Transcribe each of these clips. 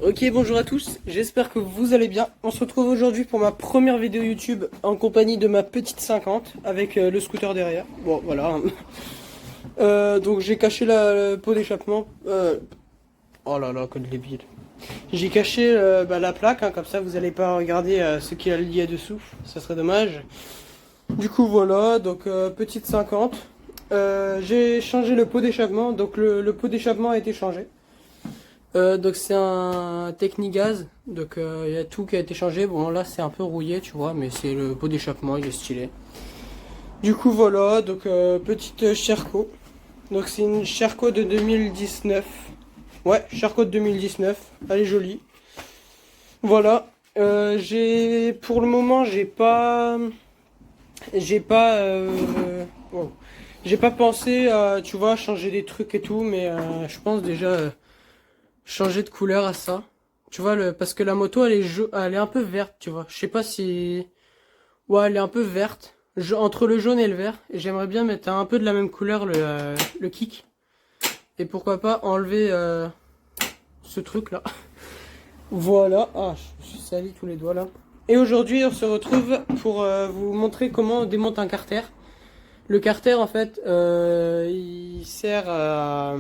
Ok, bonjour à tous, j'espère que vous allez bien. On se retrouve aujourd'hui pour ma première vidéo YouTube en compagnie de ma petite 50 avec le scooter derrière. Bon, voilà. Donc j'ai caché le pot d'échappement. Oh là là, code débile. J'ai caché la plaque, comme ça vous allez pas regarder ce qu'il y a lié dessous, ça serait dommage. Du coup voilà, donc petite 50. J'ai changé le pot d'échappement, donc le pot d'échappement a été changé. Donc c'est un Technigaz, donc il y a tout qui a été changé. Bon là c'est un peu rouillé tu vois, mais c'est le pot d'échappement, il est stylé. Du coup voilà, donc petite Sherco. Donc c'est une Sherco de 2019. Ouais, Sherco de 2019, elle est jolie. Voilà, pour le moment wow. J'ai pas pensé à, tu vois, changer des trucs et tout, mais je pense déjà changer de couleur à ça. Tu vois, parce que la moto, elle est un peu verte, tu vois. Je sais pas si... Ouais, elle est un peu verte. Entre le jaune et le vert. Et j'aimerais bien mettre un peu de la même couleur le kick. Et pourquoi pas enlever ce truc-là. Voilà. Ah, je me suis sali tous les doigts, là. Et aujourd'hui, on se retrouve pour vous montrer comment on démonte un carter. Le carter, en fait, il sert à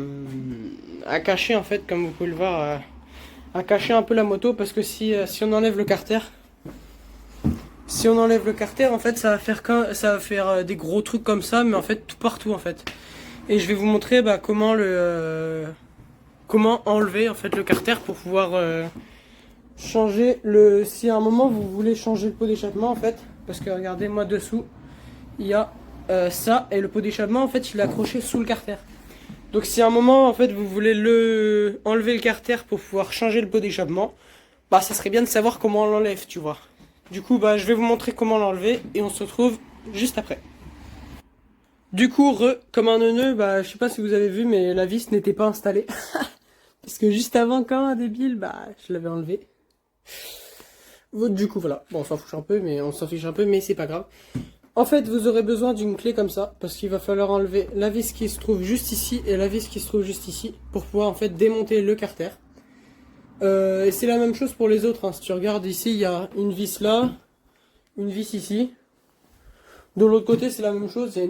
cacher, en fait, comme vous pouvez le voir, à cacher un peu la moto, parce que si on enlève le carter, en fait, ça va faire des gros trucs comme ça, mais en fait, tout partout, en fait. Et je vais vous montrer comment enlever, en fait, le carter pour pouvoir changer si à un moment vous voulez changer le pot d'échappement, en fait, parce que regardez, moi dessous, il y a ça, et le pot d'échappement en fait il est accroché sous le carter. Donc si à un moment en fait vous voulez enlever le carter pour pouvoir changer le pot d'échappement, bah ça serait bien de savoir comment on l'enlève, tu vois. Du coup bah je vais vous montrer comment l'enlever et on se retrouve juste après. Du coup comme un neuneu, bah je sais pas si vous avez vu mais la vis n'était pas installée. Parce que juste avant comme un débile, bah je l'avais enlevé. Du coup voilà, bon on s'en fiche un peu mais c'est pas grave. En fait, vous aurez besoin d'une clé comme ça, parce qu'il va falloir enlever la vis qui se trouve juste ici et la vis qui se trouve juste ici, pour pouvoir en fait démonter le carter. Et c'est la même chose pour les autres, hein. Si tu regardes ici, il y a une vis là, une vis ici. De l'autre côté, c'est la même chose, il y a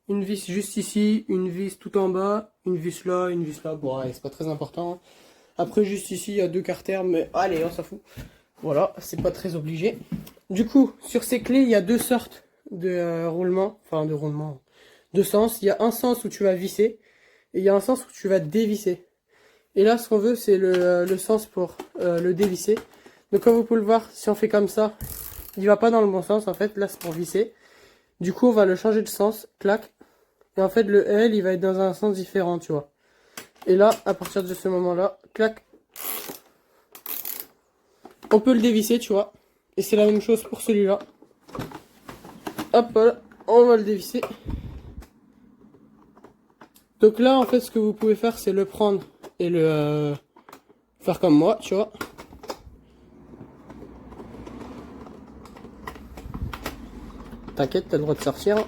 une vis juste ici, une vis tout en bas, une vis là, une vis là. Bon, ouais, c'est pas très important. Après, juste ici, il y a deux carters, mais allez, on s'en fout. Voilà, c'est pas très obligé. Du coup, sur ces clés, il y a deux sortes de roulement, de sens. Il y a un sens où tu vas visser, et il y a un sens où tu vas dévisser. Et là, ce qu'on veut, c'est le sens pour le dévisser. Donc comme vous pouvez le voir, si on fait comme ça, il va pas dans le bon sens, en fait. Là, c'est pour visser. Du coup, on va le changer de sens, clac. Et en fait, le L, il va être dans un sens différent, tu vois. Et là, à partir de ce moment-là, clac, on peut le dévisser, tu vois. Et c'est la même chose pour celui-là. Hop, voilà, on va le dévisser. Donc là, en fait, ce que vous pouvez faire, c'est le prendre et le faire comme moi, tu vois. T'inquiète, t'as le droit de sortir.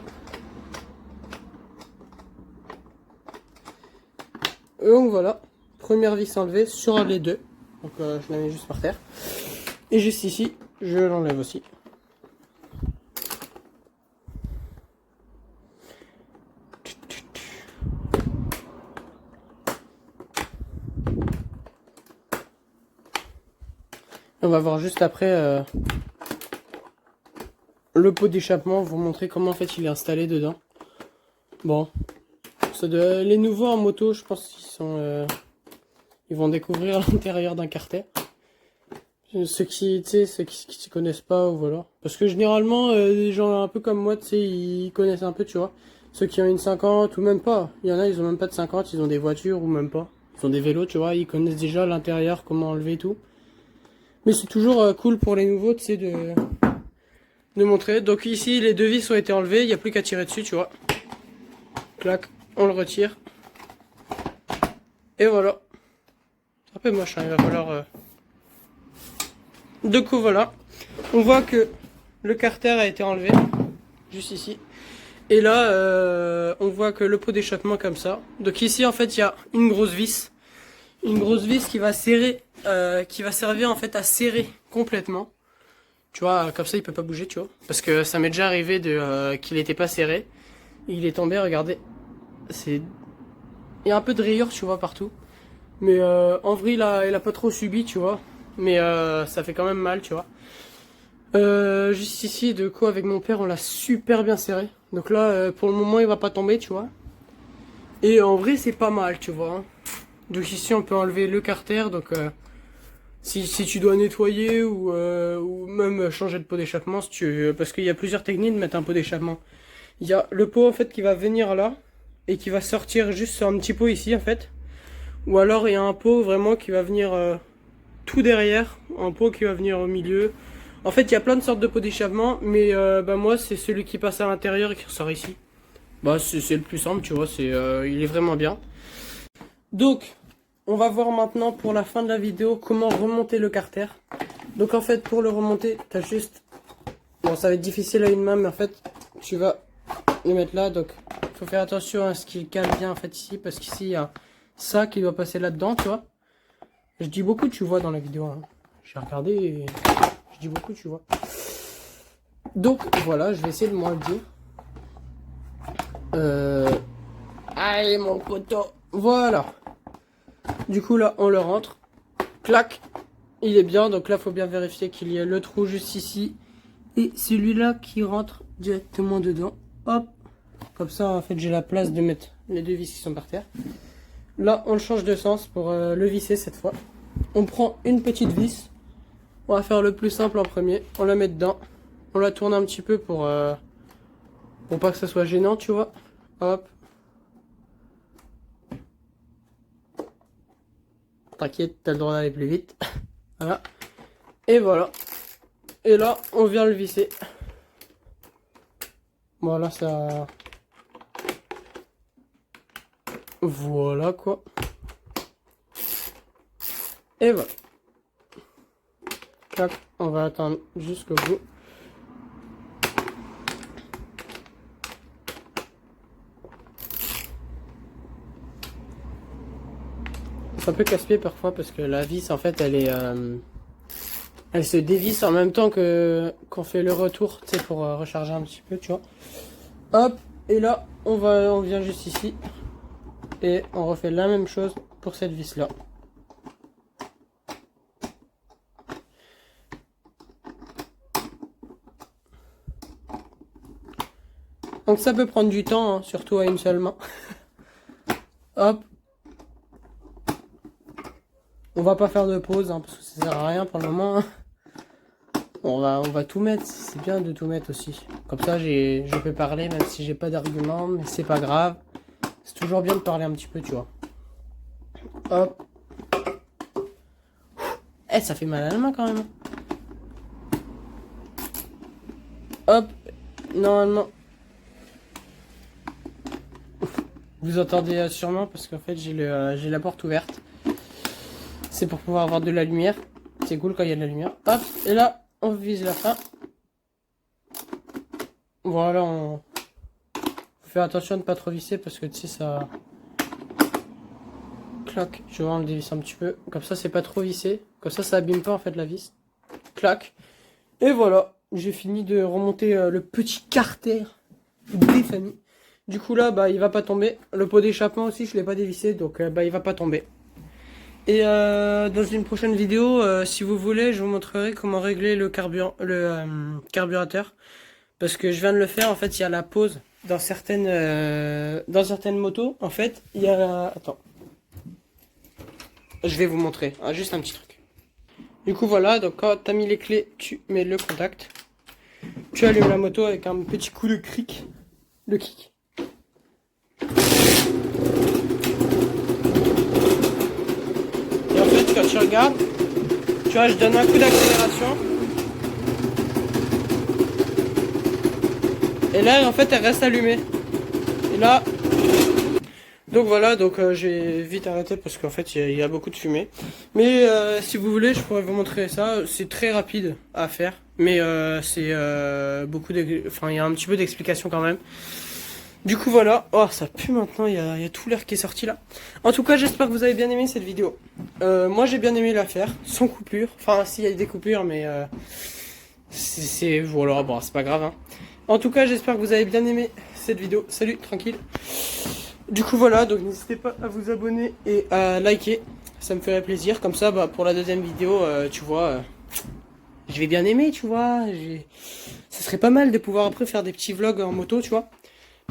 Et donc voilà, première vis enlevée sur les deux. Donc je la mets juste par terre. Et juste ici, je l'enlève aussi. On va voir juste après le pot d'échappement, vous montrer comment en fait il est installé dedans. Bon, les nouveaux en moto, je pense ils vont découvrir l'intérieur d'un carter. Ceux qui s'y connaissent pas, ou voilà. Parce que généralement, les gens un peu comme moi, tu sais, ils connaissent un peu, tu vois. Ceux qui ont une 50 ou même pas. Il y en a, ils ont même pas de 50, ils ont des voitures ou même pas. Ils ont des vélos, tu vois, ils connaissent déjà l'intérieur, comment enlever et tout. Mais c'est toujours cool pour les nouveaux, tu sais, de montrer. Donc ici, les deux vis ont été enlevées, il n'y a plus qu'à tirer dessus, tu vois. Clac, on le retire. Et voilà. C'est un peu moche, hein, il va falloir... Du coup, voilà. On voit que le carter a été enlevé, juste ici. Et là, on voit que le pot d'échappement comme ça. Donc ici, en fait, il y a une grosse vis. Une grosse vis qui va serrer qui va servir en fait à serrer complètement. Tu vois, comme ça il peut pas bouger, tu vois. Parce que ça m'est déjà arrivé de qu'il était pas serré. Il est tombé, regardez. Il y a un peu de rayures, tu vois, partout. Mais en vrai, il a pas trop subi, tu vois. Mais ça fait quand même mal, tu vois. Juste ici, de quoi, avec mon père, on l'a super bien serré. Donc là, pour le moment, il va pas tomber, tu vois. Et en vrai, c'est pas mal, tu vois. Donc ici, on peut enlever le carter. Donc si tu dois nettoyer ou même changer de pot d'échappement, si tu veux, parce qu'il y a plusieurs techniques de mettre un pot d'échappement. Il y a le pot, en fait, qui va venir là et qui va sortir juste sur un petit pot ici, en fait. Ou alors, il y a un pot vraiment qui va venir tout derrière, un pot qui va venir au milieu. En fait, il y a plein de sortes de pots d'échappement, mais bah moi, c'est celui qui passe à l'intérieur et qui ressort ici. Bah, c'est le plus simple, tu vois, il est vraiment bien. Donc, on va voir maintenant pour la fin de la vidéo comment remonter le carter. Donc en fait, pour le remonter, t'as juste... Bon, ça va être difficile à une main, mais en fait, tu vas le mettre là. Donc, faut faire attention à ce qu'il cale bien en fait ici, parce qu'ici, il y a ça qui doit passer là-dedans, tu vois. Je dis beaucoup, tu vois, dans la vidéo. Hein. J'ai regardé et je dis beaucoup, tu vois. Donc, voilà, je vais essayer de moi le dire. Allez, mon poteau. Voilà. Du coup, là, on le rentre. Clac. Il est bien. Donc là, faut bien vérifier qu'il y a le trou juste ici. Et celui-là qui rentre directement dedans. Hop. Comme ça, en fait, j'ai la place de mettre les deux vis qui sont par terre. Là, on le change de sens pour le visser cette fois. On prend une petite vis. On va faire le plus simple en premier. On la met dedans. On la tourne un petit peu pour pas que ça soit gênant, tu vois. Hop. T'inquiète, t'as le droit d'aller plus vite. Voilà. Et voilà. Et là, on vient le visser. Voilà, ça... Voilà, quoi. Et voilà. Tac, on va attendre jusqu'au bout. C'est un peu casse-pied parfois parce que la vis, en fait, elle se dévisse en même temps qu'on fait le retour, tu sais, pour recharger un petit peu, tu vois. Hop, et là, on vient juste ici. Et on refait la même chose pour cette vis-là. Donc ça peut prendre du temps, hein, surtout à une seule main. Hop. On va pas faire de pause, hein, parce que ça sert à rien pour le moment. Hein. On va tout mettre, c'est bien de tout mettre aussi. Comme ça, je peux parler même si j'ai pas d'argument, mais c'est pas grave. C'est toujours bien de parler un petit peu, tu vois. Hop. Eh, ça fait mal à la main quand même. Hop. Normalement. Vous entendez sûrement parce qu'en fait j'ai la porte ouverte. C'est pour pouvoir avoir de la lumière. C'est cool quand il y a de la lumière. Hop. Et là, on vise la fin. Voilà, on... Faut faire attention de ne pas trop visser parce que tu sais ça... Clac, je vois, on le dévisse un petit peu. Comme ça, c'est pas trop vissé. Comme ça abîme pas en fait la vis. Clac. Et voilà, j'ai fini de remonter le petit carter des familles. Du coup là, bah il va pas tomber. Le pot d'échappement aussi, je l'ai pas dévissé, donc bah il va pas tomber. Et dans une prochaine vidéo, si vous voulez, je vous montrerai comment régler le carburateur. Parce que je viens de le faire, en fait, il y a la pause dans certaines motos. En fait, il y a... Attends. Je vais vous montrer, hein, juste un petit truc. Du coup, voilà, donc quand tu as mis les clés, tu mets le contact. Tu allumes la moto avec un petit coup de cric. Le kick. Et en fait, quand tu regardes, tu vois, je donne un coup d'accélération. Et là, en fait, elle reste allumée. Et là... Donc voilà, donc j'ai vite arrêté parce qu'en fait, il y a beaucoup de fumée. Mais si vous voulez, je pourrais vous montrer ça. C'est très rapide à faire. Mais c'est beaucoup de... Enfin, il y a un petit peu d'explication quand même. Du coup voilà, oh ça pue maintenant, il y a tout l'air qui est sorti là. En tout cas j'espère que vous avez bien aimé cette vidéo. Moi j'ai bien aimé la faire, sans coupure. Enfin si, il y a des coupures mais voilà, bon c'est pas grave hein. En tout cas j'espère que vous avez bien aimé cette vidéo. Salut, tranquille. Du coup voilà, donc n'hésitez pas à vous abonner et à liker. Ça me ferait plaisir, comme ça bah, pour la deuxième vidéo, tu vois, je vais bien aimer, tu vois. Ça serait pas mal de pouvoir après faire des petits vlogs en moto, tu vois.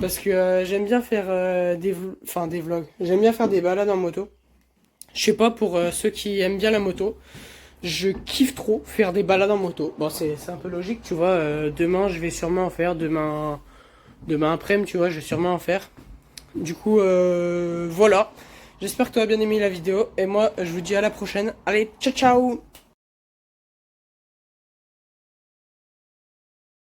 Parce que j'aime bien faire des vlogs. J'aime bien faire des balades en moto. Je sais pas, pour ceux qui aiment bien la moto, je kiffe trop faire des balades en moto. Bon, c'est un peu logique, tu vois. Demain, je vais sûrement en faire. Demain après-midi, tu vois, je vais sûrement en faire. Du coup, voilà. J'espère que tu as bien aimé la vidéo. Et moi, je vous dis à la prochaine. Allez, ciao, ciao!